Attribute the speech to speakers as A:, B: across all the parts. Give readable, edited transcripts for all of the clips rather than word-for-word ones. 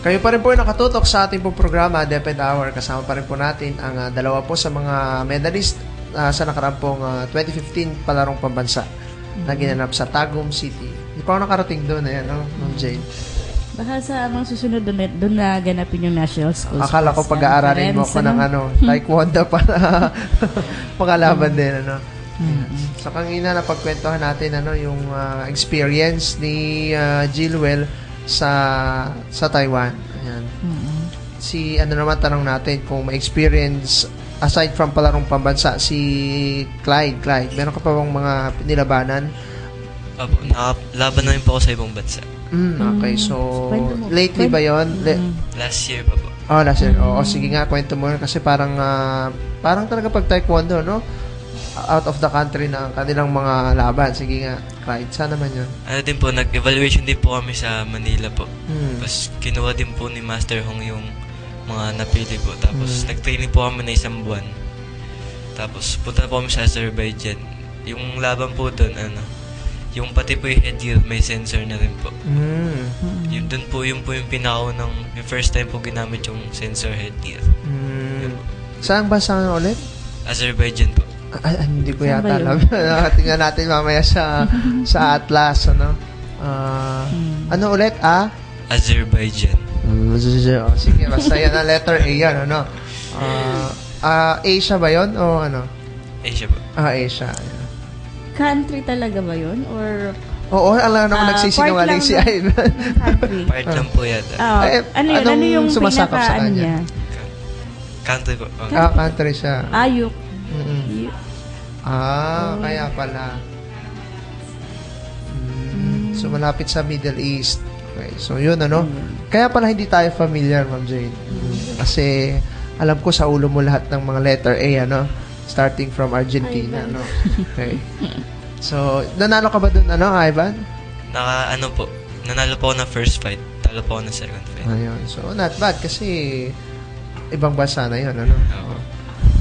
A: Kayo pa rin po yung nakatutok sa ating pong programa, DepEd Hour. Kasama pa rin po natin ang dalawa po sa mga medalist sa nakaraang pong 2015 palarong pambansa na ginanap sa Tagum City. Hindi pa ako nakarating doon, Ma'am Jane.
B: Baka sa mga susunod doon na ganapin yung National Schools.
A: Akala ko pag-aaralin mo ako ng taekwondo para makalaban din, So, kanina napagkwentuhan natin yung experience ni Jillwell sa Taiwan. Ayan. Naman tanong natin kung may experience aside from palarong pambansa si Clyde. Clyde, meron ka pa bang mga nilabanan?
C: Opo, nakalaban na rin po ako sa ibang bansa.
A: Okay, so lately ba yun?
C: Last year pa po.
A: Last year. Sige nga, kwento mo kasi parang talaga pag taekwondo, out of the country na kanilang mga laban. Sige nga, Clyde, saan naman yun?
C: Ano din po, nag-evaluation din po kami sa Manila po. Tapos kinuha din po ni Master Hong yung mga napili po. Tapos nag-training po kami na isang buwan. Tapos punta po kami sa Azerbaijan. Yung laban po doon, yung pati po yung headgear, may sensor na rin po. Yun doon po, yung pinakaunang, yung first time po ginamit yung sensor headgear.
A: Saan ba ulit?
C: Azerbaijan po.
A: Hindi ko yata alam. Tingnan natin mamaya sa Atlas, ano ulit,
C: Azerbaijan.
A: Sige, basta yan ang letter A yan, Asia ba yun o ano?
C: Asia po.
A: Asia.
B: Country talaga ba yun? Or
A: Oo, alam naman nagsisinungaling si Ivan.
C: Part lang po yata.
B: Ano yun? Ano yung
A: sumasakop sa kanya?
B: Niya?
C: Country po.
A: Country siya.
B: Ayuk.
A: Kaya pala. So, malapit sa Middle East. Okay, so yun, Kaya pala hindi tayo familiar, Ma'am Jane. Kasi, alam ko sa ulo mo lahat ng mga letter A, starting from Argentina, Okay. So, nanalo ka ba dun, Ivan?
C: Nanalo po ako ng first fight. Talo po ako ng second fight.
A: Ayun. So, not bad kasi ibang bansa na yun,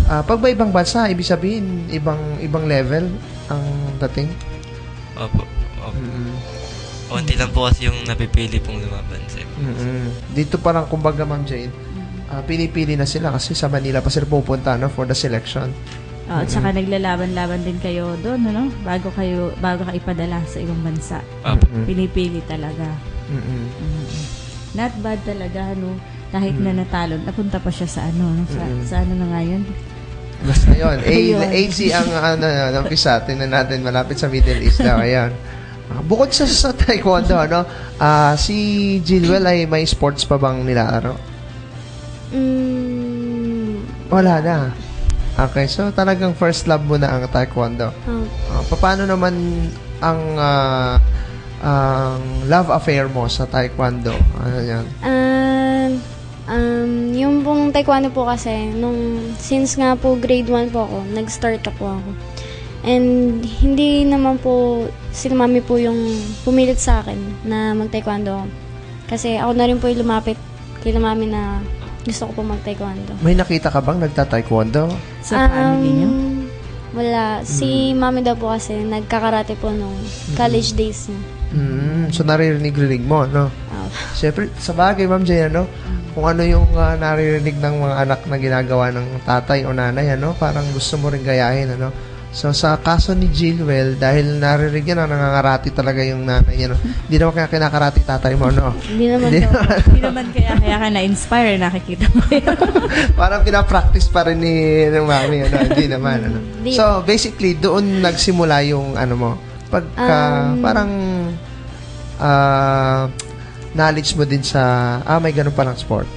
A: pag ba ibang bansa, ibig sabihin, ibang level ang dating?
C: Opo. Unti lang po kasi yung napipili pong lumaban sa ibang bansa.
A: Dito parang, kumbaga, Ma'am Jane, pinipili na sila kasi sa Manila pa sila pupunta, for the selection.
B: At saka naglalaban-laban din kayo doon, bago ka ipadala sa ibang bansa. Pinipili talaga. Not bad talaga, kahit na natalo, napunta pa siya sa sa na nga yun.
A: Basta yun. AZ ang nampisa. Tingnan natin, malapit sa Middle East daw. Ayan. Bukod sa taekwondo, si Jillwell ay may sports pa bang nilaro? Wala na. Okay, so talagang first love mo na ang taekwondo. Paano naman ang love affair mo sa taekwondo? Ano yan?
D: Yung pong taekwondo po kasi, since nga po grade 1 po ako, nag-start po ako. And hindi naman po, si mami po yung pumilit sa akin na mag-taekwondo. Kasi ako na rin po yung lumapit kay mami na gusto ko po mag-taekwondo.
A: May nakita ka bang nagta-taekwondo?
B: Sa family niyo?
D: Wala. Si mami daw po kasi nagkakarate po nung college days niya.
A: So naririnig mo, Siyempre, sa bagay, Ma'am Jane, kung ano yung naririnig ng mga anak na ginagawa ng tatay o nanay, parang gusto mo rin gayahin, So, sa kaso ni Jillwell, dahil naririnig niya na nangangarati talaga yung nanay niya, Hindi naman kaya kinakarati tatay mo,
D: Hindi naman
B: Hindi naman kaya ka na-inspire, nakikita mo yun.
A: Parang pinapractice pa rin ng mami, Hindi naman, So, basically, doon nagsimula yung, mo, pagka, parang, knowledge mo din sa, may ganun palang sport.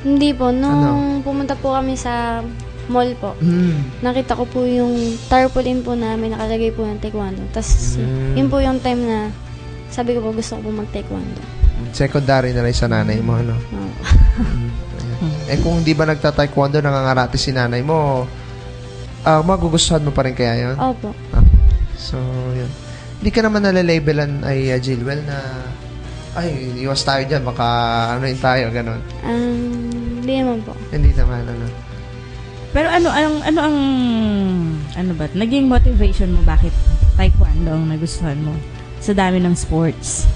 D: Hindi po. Nung pumunta po kami sa mall po, nakita ko po yung tarpaulin po namin, nakalagay po ng taekwondo. Tapos, yun po yung time na sabi ko po gusto ko po mag-taekwondo.
A: Secondary na rin sa nanay mo, kung hindi ba nagta-taekwondo, nangangarate si nanay mo, magugustuhan mo pa rin kaya yun?
D: Opo.
A: So, yun. Hindi ka naman nalalabelan ay Jillwell na iwas tayo dyan, baka tayo, ganun.
D: Hindi naman po.
A: Hindi naman,
B: Pero ano ba? Naging motivation mo bakit taekwondo ang nagustuhan mo sa dami ng sports?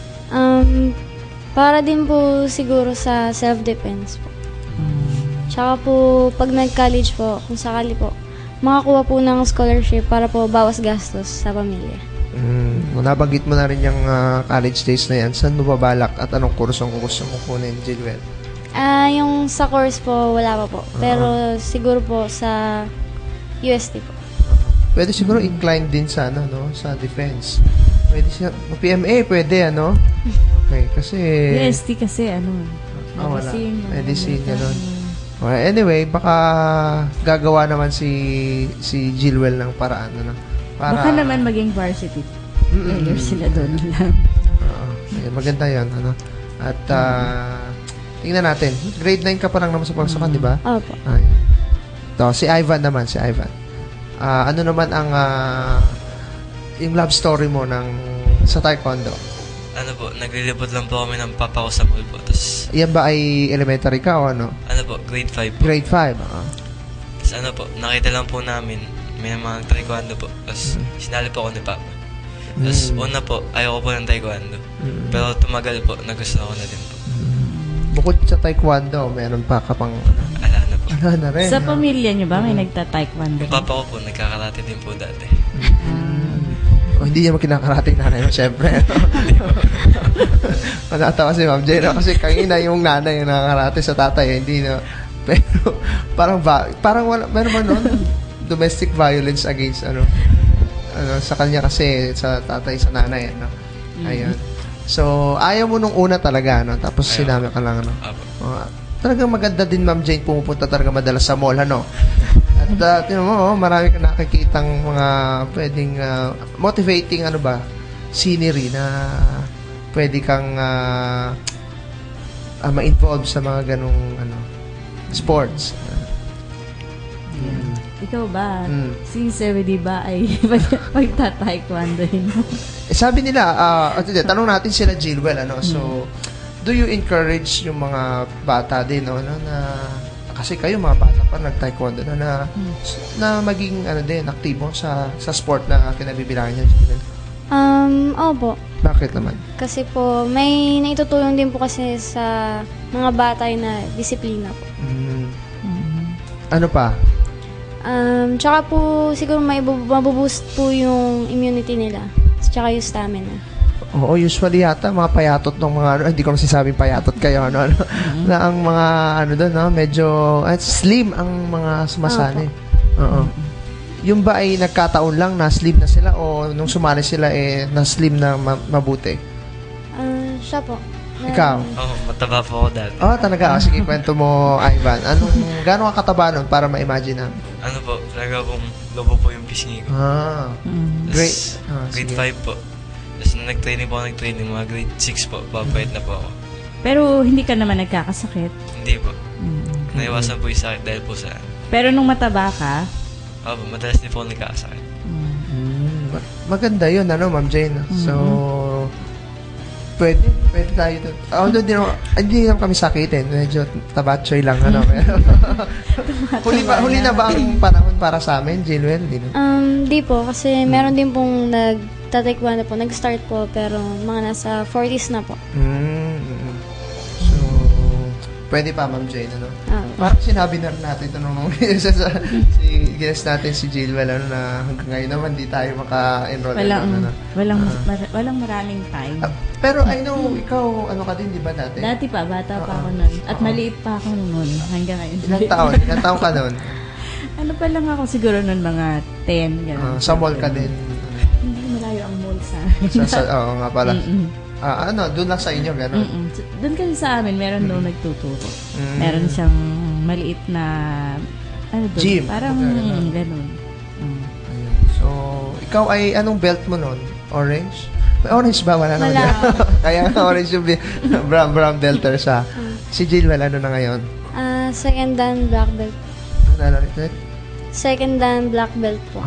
D: Para din po siguro sa self-defense po. Tsaka po, pag nag-college po, kung sakali po, makakuha po ng scholarship para po bawas gastos sa pamilya.
A: Nabanggit mo na rin yung college days na yan. Saan mo babalak at anong kursong gusto mo kunin, Jilwell?
D: Yung sa course po, wala pa po. Pero siguro po sa UST po.
A: Pwede siguro inclined din sa, no, sa defense. Pwede siya, PMA, pwede, ano? Okay, kasi...
B: UST kasi, medicine.
A: Medicine, gano'n. Okay, anyway, baka gagawa naman si Jilwell ng paraan, ano?
B: Baka naman maging varsity player sila doon lang.
A: Maganda yun, ano? At, tingnan natin. Grade 9 ka pa lang naman sa pagsakan, di ba?
D: Opo.
A: Ito, si Ivan naman, ano naman ang yung love story mo sa taekwondo?
C: Ano po, naglilibot lang po kami ng papa ko sa mall po. Tapos,
A: yan ba ay elementary ka o ano?
C: ano po, grade 5 po.
A: Grade 5,
C: Tapos ano po, nakita lang po namin, may mga taekwondo po. Tapos, sinali po ako ni papa. Tapos, una po, ayoko po ng taekwondo. Pero tumagal po, nagustuhan ko na din po.
A: Bukod sa taekwondo, meron pa ka pang...
C: Ala na po.
A: Ala na rin.
B: Sa pamilya nyo ba may nagta-taekwondo?
C: Yung papa ko po, nagkakarate din po dati.
A: Hindi niya kinakarating nanay mo, syempre. Manatawa si Ma'am Jay, no? Kasi kanina yung nanay yung nakakarate sa tatay, hindi na. Pero parang wala, meron man noon, domestic violence against sa kanya kasi sa tatay, sa nanay, ano. Ayun. So, ayaw mo nung una talaga, no? Tapos sinama ka lang, ano. Talagang maganda din, Ma'am Jane, pumupunta talaga madalas sa mall, ano. At tinan mo, marami ka nakikitang mga pwedeng motivating scenery na pwede kang ma-involve sa mga ganong sports.
B: Ikaw ba? Since di ba ay magta-taekwondo mo?
A: Sabi nila, tanong natin sila Jilwell, so do you encourage yung mga bata din, na kasi kayo mga bata pa nag-taekwondo na maging din aktibo sa sport na kinabibilangan niyo?
D: Opo.
A: Bakit naman?
D: Kasi po may naitutulong din po kasi sa mga bata na disiplina po.
A: Ano pa?
D: Tsaka po siguro mabuboost po yung immunity nila. Tsaka yung stamina.
A: Oo, usually yata mga payatot ng mga hindi ko masasabing payatot kayo na ang mga doon medyo slim ang mga sumasali. Oo. Yung ba ay nagkataon lang na slim na sila o nung sumali sila na slim na mabuti?
D: Siya po.
A: Ikaw?
C: Mataba po ako dati.
A: Talaga. Sige, kwento mo, Ivan. Gano'ng kataba nun para ma-imagine na?
C: Ano po, talaga pong lobo po yung pisngi ko.
A: Great.
C: Grade 5 po. Tapos nag-training mga grade 6 po, papayat na po ako.
B: Pero hindi ka naman nagkakasakit?
C: Hindi po. Naiwasan po yung sakit dahil po sa...
B: Pero nung mataba ka?
C: Madalas din po nagkakasakit.
A: Maganda yun, Ma'am Jane. So, pwede tayo doon. Hindi naman kami sakitin. Medyo tabatsoy lang, Huli na ba ang panahon para sa amin, Jilwell?
D: Di po, kasi meron din pong nag-taekwondo po, nag-start po, pero mga nasa 40s na po.
A: So, pwede pa, Ma'am Jane, Parang sinabi na rin natin ito nung si guest natin, si Jilwell, na hanggang ngayon naman di tayo maka-enroll.
B: Walang maraming time.
A: Pero I know, ikaw, ka din, di ba dati?
B: Dati pa, bata pa ako nun. At maliit pa ako nun, hanggang ngayon.
A: Ilang taon ka nun?
B: Pa lang ako siguro nun, mga 10, gano'n.
A: Sa mall ka din?
B: Hindi malayo ang mall sa
A: Oo nga pala. Doon lang sa inyo, gano'n?
B: Doon kasi sa amin, meron doon nagtuturo. Meron siyang maliit na,
A: gym.
B: Parang gano'n.
A: So, ikaw ay, anong belt mo nun? Orange? May orange ba? Wala naman. Kaya orange yung brown belter siya. Si Jilwell, ano na ngayon?
D: Second dan black belt.
A: Ano ulit?
D: Second dan black belt po.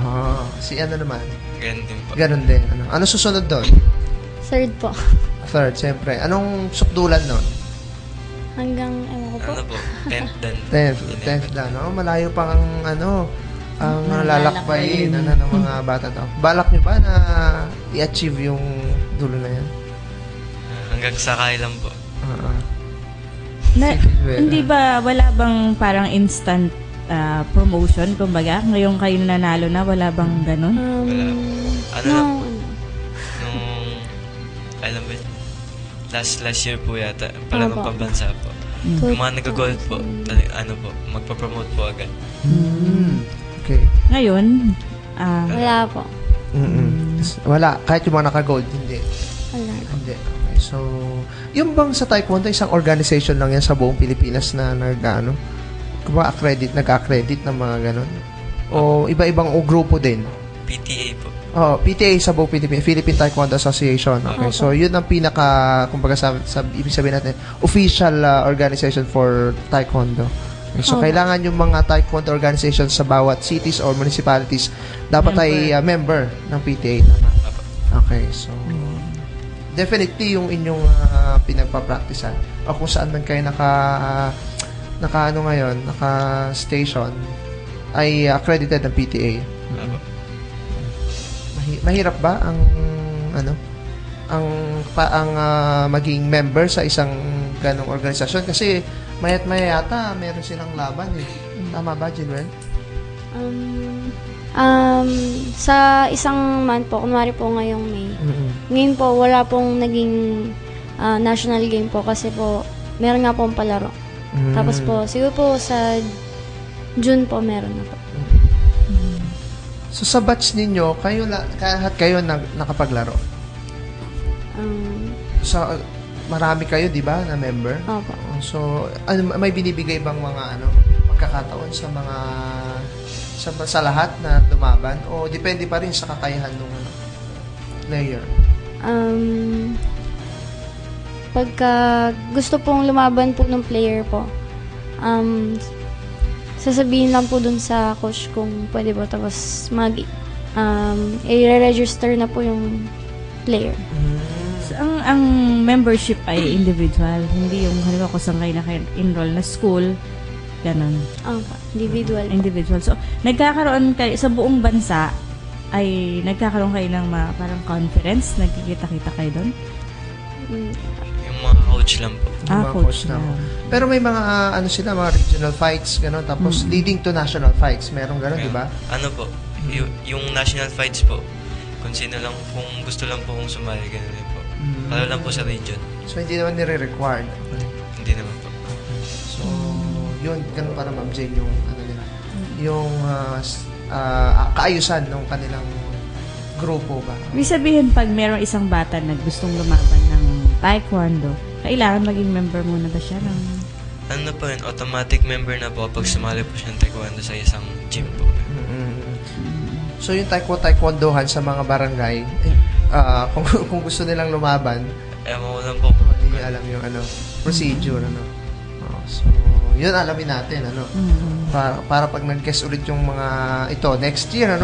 A: Si ano naman?
C: Ganun din po.
A: Ganun din. Ano susunod doon?
D: Third po.
A: Third, siyempre. Anong sukdulan nun?
D: Hanggang, ewan ko po.
C: Ano po? 10th dan.
A: 10th dan. Malayo pang ang lalakbayin ng mga bata to. Balak nyo ba na i-achieve yung dulo na yan?
C: Hanggang sakay lang po.
B: Hindi ba, wala bang parang instant promotion, kumbaga? Ngayon kayo nanalo na, wala bang ganun?
C: Wala. Ano lang po? Alam mo, last year po yata, pala ng pambansa po. Yung mga nag-gold po, magpa-promote po agad.
A: Okay.
B: Ngayon,
D: wala po.
A: Wala. Kahit yung mga naka-gold, hindi.
D: Wala.
A: Hindi. Okay. So, yung bang sa Taekwondo, isang organization lang yan sa buong Pilipinas na nag-accredit ng mga ganon? O iba-ibang grupo din?
C: PTA po.
A: PTA sa buong Pilipinas, Philippine Taekwondo Association. Okay. So, yun ang pinaka, kumbaga ibig sabihin natin, official organization for Taekwondo. Okay. So, kailangan yung mga Taekwondo organizations sa bawat cities or municipalities dapat ay member ng PTA. Tama. Okay. So, definitely yung inyong pinagpa-practicean o kung saan man kayo naka-station ay accredited ng PTA. Mahirap ba ang maging member sa isang ganong organisasyon? Kasi mayat-maya yata meron silang laban eh. Tama ba, Jilwell?
D: Sa isang month po, kunwari po ngayong May, ngayon po wala pong naging national game po kasi po meron nga pong palaro. Tapos po, siguro po sa June po meron na po.
A: So, sa batch ninyo, lahat kayo nakapaglaro? So, marami kayo, di ba, na member?
D: Opo.
A: So, may binibigay bang mga pagkakataon sa mga sa lahat na lumaban? O depende pa rin sa kakayahan ng player?
D: Pagka gusto pong lumaban po ng player po, sasabihin lang po dun sa coach kung pwede ba, tapos i-register na po yung player.
B: So, ang membership ay individual, hindi yung halimbawa kung saan kayo naka-enroll na school, ganun.
D: Individual.
B: So, nagkakaroon kayo, sa buong bansa, ay nagkakaroon kayo ng parang conference, nagkikita-kita kayo doon?
C: Yung mga coach lang po.
B: Coach lang.
A: Pero may mga mga regional fights, gano'n, tapos leading to national fights. Merong gano'n, di ba?
C: Ano po, yung national fights po, kung sino lang, kung gusto lang po kung sumali, gano'n din po. Lalo lang po sa region. So,
A: hindi naman nire-required?
C: Hindi naman po.
A: So, yun, gano'n para Ma'am Jane yung, yung kaayusan ng kanilang grupo ba?
B: Ibig sabihin, pag mayroong isang bata na gustong lumaban ng Taekwondo, kailangan maging member muna ba siya ng...
C: Ano po yun, automatic member na po pag sumali po siya ng Taekwondo sa isang gym po.
A: So yung Taekwondohan sa mga barangay, kung gusto nilang lumaban,
C: ewan ko lang po.
A: Hindi alam yung procedure. So, yun alamin natin. Para pag nag-guest ulit yung mga ito, next year,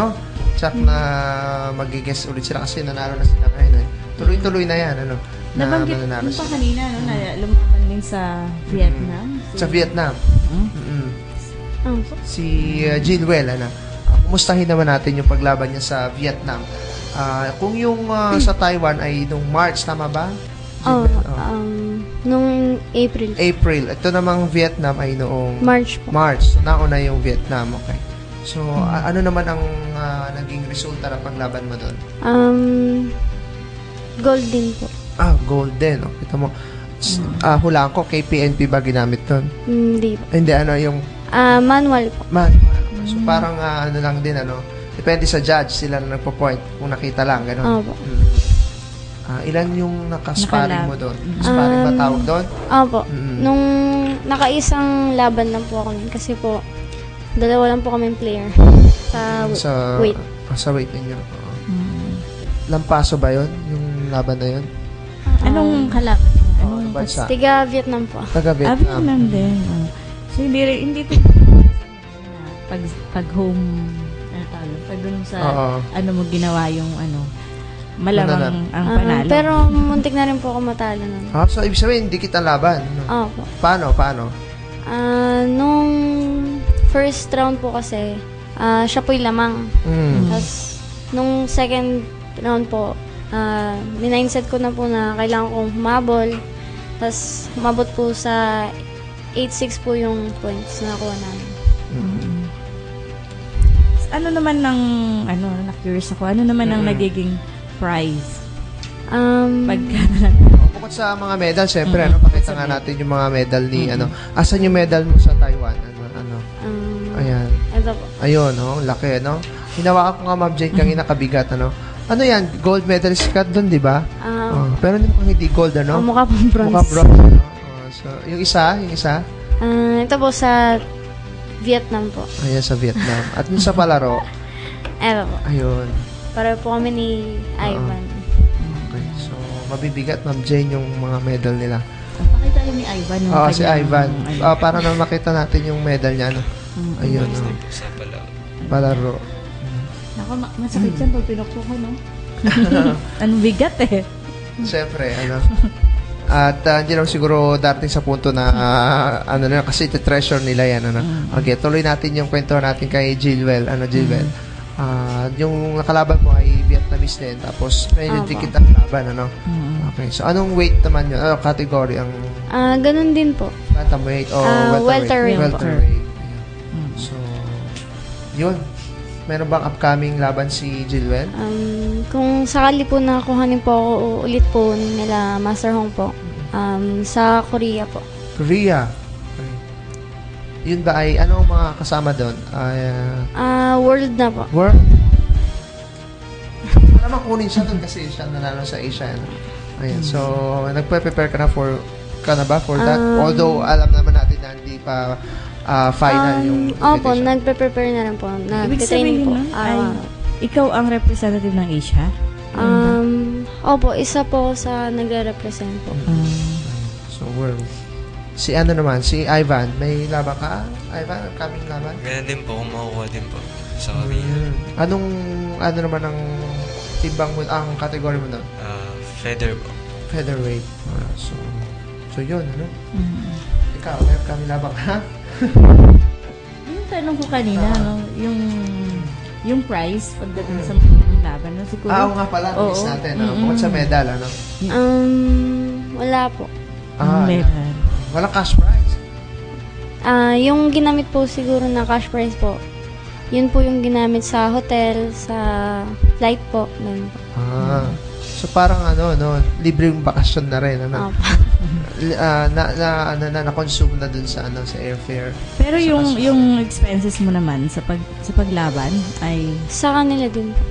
A: tsak na mag-guest ulit sila kasi nanalo na sila ngayon. Tuloy-tuloy na yan,
B: Nabanggit mo pa kanina, na lumaban din sa Vietnam.
A: Sa Vietnam. Si Jilwell, kumustahin naman natin yung paglaban niya sa Vietnam. Kung yung sa Taiwan ay nung March, tama ba?
D: Nung April.
A: Ito namang Vietnam ay noong
D: March po.
A: So, nauna yung Vietnam, okay. So, ano naman ang naging resulta ng paglaban mo doon?
D: Golden po.
A: Golden. Kita mo. Hulaan ko, KPNP ba ginamit doon?
D: Hindi po.
A: Hindi, yung...
D: manual po.
A: Manual. So, parang lang din, depende sa judge, sila na nagpo-point kung nakita lang, gano'n.
D: Opo.
A: Ilan yung nakasparing mo doon? Sparring ba tawag doon?
D: Opo. Nung nakaisang laban lang po ako nun, kasi po, dalawa lang po kaming player sa weight.
A: Sa weight ninyo. Lampaso ba yun? Yung laban na yun?
B: Anong kalaban?
A: Anong bansa?
D: Tiga Vietnam po.
A: Taga Vietnam.
B: Vietnam din. So, hindi ito pag home, pag dun sa, mo ginawa yung malamang ang panalo.
D: Pero muntik na rin po ako matalo nun.
A: So, ibig sabihin, hindi kita laban?
D: Opo.
A: Paano?
D: Nung first round po kasi, siya po'y lamang. Tapos, nung second round po, minindset ko na po na kailangan kong humabol. Tapos, umabot po sa 8.6 po yung points na nakuha namin.
B: Ano naman na-curious ako, ano naman ang nagiging prize?
A: Bukod sa mga medal, syempre, pakita nga natin yung mga medal ni, asan yung medal mo sa Taiwan? Ayan.
D: Ito po.
A: Ayun, laki, hinawakan ko nga, Ma'am Jane, kanina kabigat, Ano yan? Gold medalist ka doon, di ba? Pero hindi gold,
D: mukha pong bronze.
A: Mukha bronze, so, yung isa?
D: Ito po sa Vietnam po.
A: Ayan, sa Vietnam. At yung sa palaro?
D: Ito po.
A: Ayun.
D: Pareho po kami ni Ivan.
A: Okay. So, mabibigat, Ma'am Jane, yung mga medal nila.
B: Pakita rin ni Ivan.
A: Si Ivan. Para na makita natin yung medal niya. Ayun.
C: Sa
A: palaro.
B: Ako, masakit yan pag pinukpok ko, no? Anong bigat eh.
A: Siyempre, At hindi naman siguro darating sa punto na kasi treasure nila yan. Okay, tuloy natin yung kwento natin kay Jilwell. Jilwell? Yung nakalaban mo ay Vietnamese din. Tapos, may dikit ang laban. Okay, so anong weight naman yun? Category ang...
D: ganun din po.
A: Bantamweight o
D: welterweight.
A: Welterweight. So, yun. Meron bang upcoming laban si Jilwell?
D: Kung sakali po nakakuhanin po ako ulit po nila Master Hong po, sa Korea po.
A: Korea? Okay. Yun ba ay, ano ang mga kasama doon?
D: World na po.
A: World? Para makunin siya doon kasi siya nanalo sa Asia. Ayan, so, nagpe-prepare ka na for that? Although, alam naman natin na hindi pa final yung invitation.
D: Opo, nagpe-prepare na rin po. Nag-training po.
B: Ikaw ang representative ng Asia?
D: Opo, isa po sa nagre-represent po.
A: So, world. Si naman, si Ivan, may laban ka? Ivan, kaming laban?
C: Ganyan din po, kung makukuha din po sa Korea.
A: Ano naman ang timbang mo, ang category mo doon?
C: Feather po. Featherweight.
A: So yun, Ikaw, may kaming laban ka?
B: Yung tanong ko kanina, yung prize pagdating sa mga laban, siguro.
A: Oo nga pala, miss natin. Bukod sa medal,
D: Wala po.
B: Medal.
A: Walang cash prize?
D: Yung ginamit po siguro na cash prize po, yun po yung ginamit sa hotel, sa flight po. Ganun po.
A: So parang libreng bakasyon na rin, na-consume na dun sa airfare.
B: Pero yung expenses mo naman sa paglaban ay
D: sa kanila din po.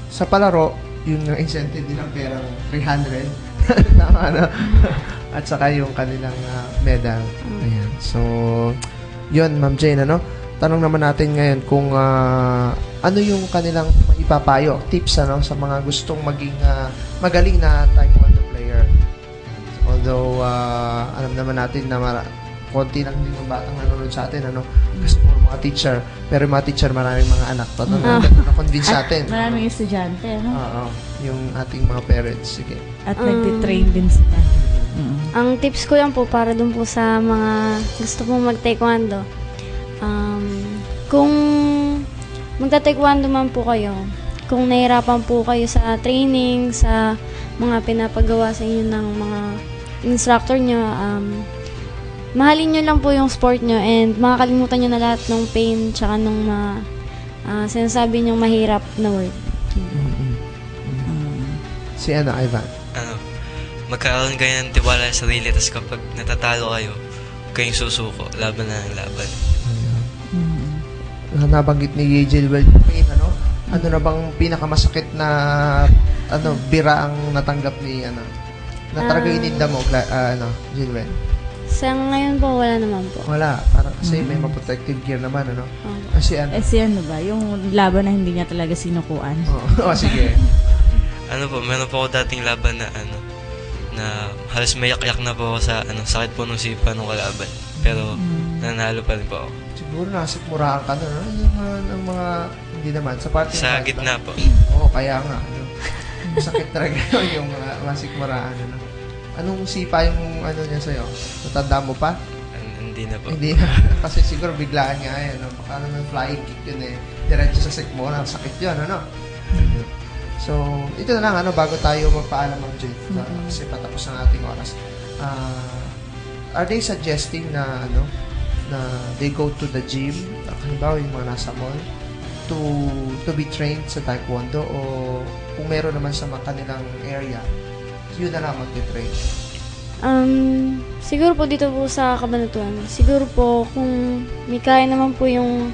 A: Sa palaro, yung incentive din ng perang 300. Tama, At saka yung kanilang medal. Ayan. So, yun, Ma'am Jane, tanong naman natin ngayon kung ano yung kanilang ipapayo, tips sa mga gustong maging magaling na taekwondo player. Although alam naman natin na konti lang din yung batang nanonood sa atin, kasi puro mga teacher, pero yung mga teacher maraming mga anak pa na-convince natin.
B: Maraming estudyante,
A: yung ating mga parents. Sige.
B: At nagtitrain din sila.
D: Ang tips ko lang po para dun po sa mga gusto pong mag-taekwondo, kung magta-taekwondo man po kayo, kung nahirapan po kayo sa training, sa mga pinapagawa sa inyo ng mga instructor nyo, mahalin nyo lang po yung sport nyo and makakalimutan nyo na lahat ng pain tsaka nung sinasabi nyong mahirap na word.
A: Si Ivan?
C: Magkaroon kayo ng tiwala sa sarili, tapos kapag natatalo kayo, huwag kayong susuko, laban na ng laban.
A: Nabanggit ni Jilwell pain, ano na bang pinakamasakit na bira ang natanggap ni na talaga ininda mo, Jilwell?
D: Sa ngayon po, wala naman po.
A: Wala, parang kasi may protective gear naman, Kasi
B: ba? Yung laban na hindi niya talaga sinukuan.
A: Sige.
C: Meron po ako dating laban na na halos may yak-yak na po ako sa sakit po nung sipa nung kalaban. Pero nanalo pa rin po ako.
A: Siguro nasikmuraan ka yung mga hindi naman sa party
C: sa gitna po.
A: Kaya nga sakit talaga yung masikmuraan. Anong sipa yung niya sa'yo? Natanda mo pa?
C: Hindi na po.
A: Hindi na. Kasi siguro biglaan nga yan. Baka flying kick yun diretso sa sikmura. Sakit yun, So, ito na lang, bago tayo magpaalam ng Jill, kasi patapos ang ating oras. Are they suggesting na, na they go to the gym, halimbawa yung mga nasa mall, to be trained sa Taekwondo, o kung meron naman sa kanilang area, yun na lang mag-train?
D: Siguro po dito po sa Cabanatuan, siguro po kung may kaya naman po yung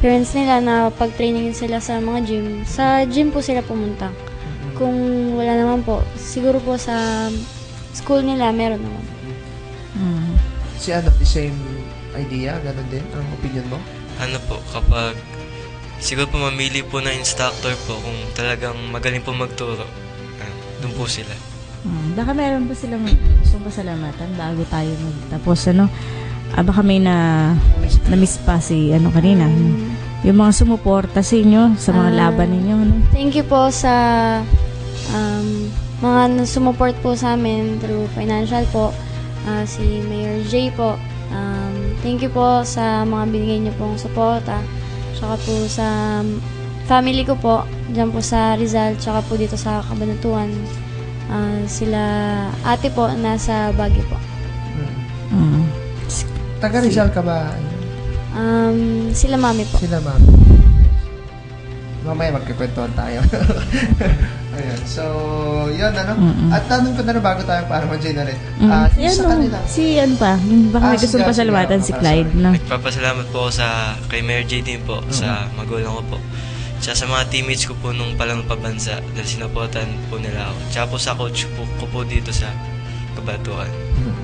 D: parents nila na pag-trainingin sila sa mga gym, sa gym po sila pumunta. Kung wala naman po, siguro po sa school nila meron naman.
A: Si the same idea? Ganon din ang opinion mo?
C: Kapag siguro po mamili po ng instructor po kung talagang magaling po magturo, doon po sila.
B: Baka meron pa silang gustong pasalamatan bago tayo magtapos, baka may na-miss pa si kanina. Yung mga sumuporta sa inyo, sa mga laban ninyo.
D: Thank you po sa mga sumuport po sa amin through financial po. Si Mayor J po. Thank you po sa mga binigay niyo pong suporta. Tsaka po sa family ko po, dyan po sa Rizal, tsaka po dito sa Cabanatuan. Sila ate po, nasa Baguio po.
A: Taga Rizal ka ba?
D: Sila mami po.
A: Sila mami. Mamaya magkikwentuhan tayo. Ayan. So, yun, At tanong ko na bago tayo para mag-join na rin. Sa kanila.
B: Baka may gustong pasalamatan si Clyde,
C: Nagpapasalamat po ako kay Mayor J din po, sa magulang ko po. Tsaka sa mga teammates ko po nung palang pabansa, dahil sinaportan po nila ako. Tsaka po sa coach ko po dito sa Cabanatuan.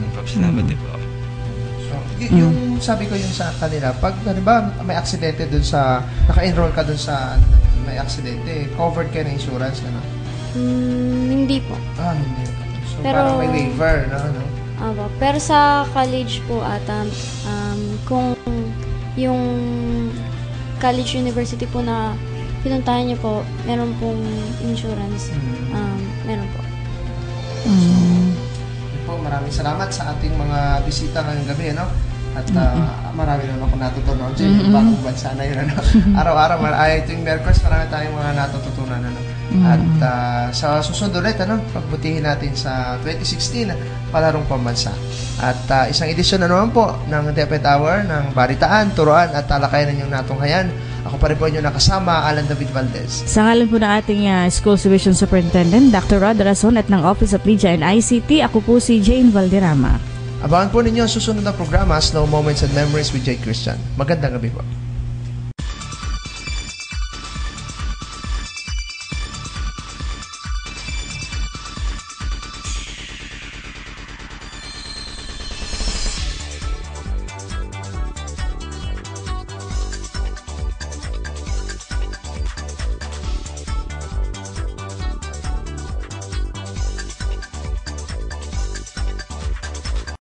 C: Nagpapasalamat din po ako.
A: So, yung sabi ko yung sa kanila, pag may aksidente dun sa, naka-enroll ka dun sa may aksidente, covered ka ng insurance,
D: Hindi po.
A: Hindi. So, parang may waiver,
D: Pero sa college po ata, kung yung college university po na pinuntahan niyo po, meron pong insurance. Meron po.
A: Maraming salamat sa ating mga bisita ngayong gabi, At marami naman akong natutunan dyan, yung bagong bansa na yun, Araw-araw, tuwing Merkulis, marami tayong mga natututunan, At sa susunod ulit, pagbutihin natin sa 2016, palarong pambansa. At isang edisyon na naman po ng DepEd Hour ng Baritaan, Turuan at Talakayan ng Natunghayan. Ako pa rin po inyong nakasama, Alan David Valdez.
B: Sa ngalan po ng ating School Division Superintendent, Dr. Rod Razon, at ng Office of Media and ICT, ako po si Jane Valderrama.
A: Abangan po ninyo ang susunod na programa, Slow Moments and Memories with J. Christian. Magandang gabi po.